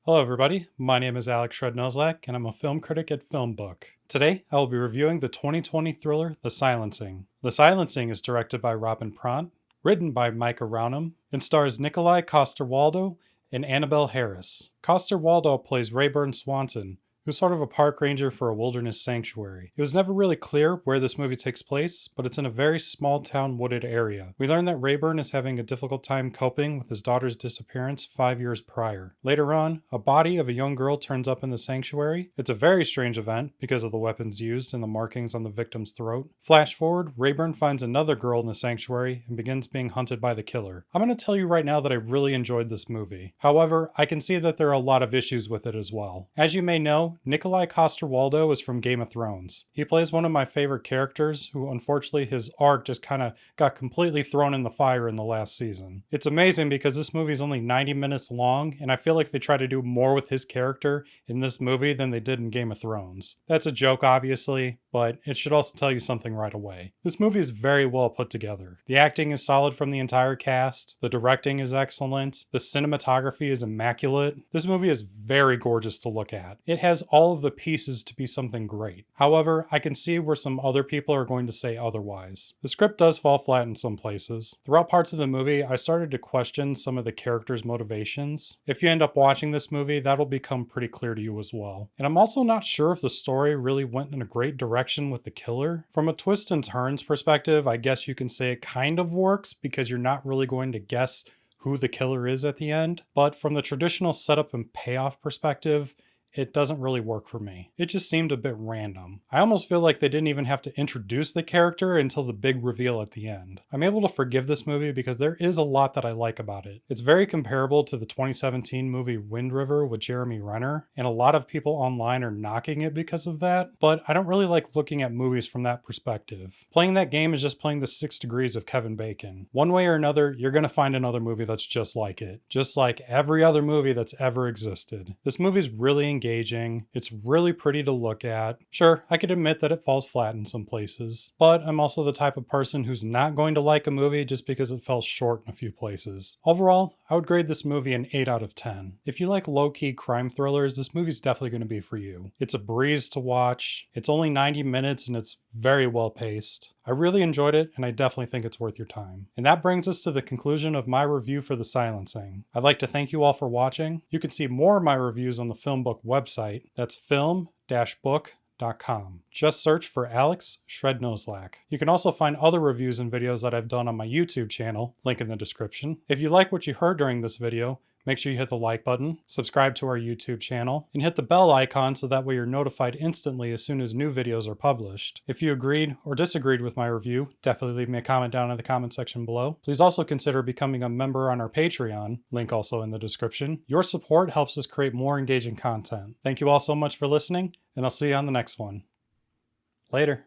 Hello everybody, my name is Alex Shrednozlak and I'm a film critic at FilmBook. Today, I will be reviewing the 2020 thriller The Silencing. The Silencing is directed by Robin Pront, written by Micah Rounham, and stars Nikolaj Coster-Waldau and Annabelle Harris. Coster-Waldau plays Rayburn Swanson, who's sort of a park ranger for a wilderness sanctuary. It was never really clear where this movie takes place, but it's in a very small town wooded area. We learn that Rayburn is having a difficult time coping with his daughter's disappearance 5 years prior. Later on, a body of a young girl turns up in the sanctuary. It's a very strange event because of the weapons used and the markings on the victim's throat. Flash forward, Rayburn finds another girl in the sanctuary and begins being hunted by the killer. I'm going to tell you right now that I really enjoyed this movie. However, I can see that there are a lot of issues with it as well. As you may know, Nikolaj Coster-Waldau is from Game of Thrones. He plays one of my favorite characters who unfortunately his arc just kind of got completely thrown in the fire in the last season. It's amazing because this movie is only 90 minutes long and I feel like they try to do more with his character in this movie than they did in Game of Thrones. That's a joke obviously, but it should also tell you something right away. This movie is very well put together. The acting is solid from the entire cast, the directing is excellent, the cinematography is immaculate. This movie is very gorgeous to look at. It has all of the pieces to be something great. However, I can see where some other people are going to say otherwise. The script does fall flat in some places. Throughout parts of the movie, I started to question some of the characters' motivations. If you end up watching this movie, that'll become pretty clear to you as well. And I'm also not sure if the story really went in a great direction with the killer. From a twist and turns perspective, I guess you can say it kind of works because you're not really going to guess who the killer is at the end. But from the traditional setup and payoff perspective, it doesn't really work for me. It just seemed a bit random. I almost feel like they didn't even have to introduce the character until the big reveal at the end. I'm able to forgive this movie because there is a lot that I like about it. It's very comparable to the 2017 movie Wind River with Jeremy Renner, and a lot of people online are knocking it because of that, but I don't really like looking at movies from that perspective. Playing that game is just playing the 6 degrees of Kevin Bacon. One way or another, you're gonna find another movie that's just like it. Just like every other movie that's ever existed. This movie's really engaging. It's really pretty to look at. Sure, I could admit that it falls flat in some places, but I'm also the type of person who's not going to like a movie just because it fell short in a few places. Overall, I would grade this movie an 8 out of 10. If you like low-key crime thrillers, this movie's definitely going to be for you. It's a breeze to watch. It's only 90 minutes and it's very well paced. I really enjoyed it and I definitely think it's worth your time. And that brings us to the conclusion of my review for The Silencing. I'd like to thank you all for watching. You can see more of my reviews on the FilmBook website. That's film-book.com. Just search for Alex Shrednozlak. You can also find other reviews and videos that I've done on my YouTube channel, link in the description. If you like what you heard during this video, make sure you hit the like button, subscribe to our YouTube channel, and hit the bell icon so that way you're notified instantly as soon as new videos are published. If you agreed or disagreed with my review, definitely leave me a comment down in the comment section below. Please also consider becoming a member on our Patreon, link also in the description. Your support helps us create more engaging content. Thank you all so much for listening, and I'll see you on the next one. Later.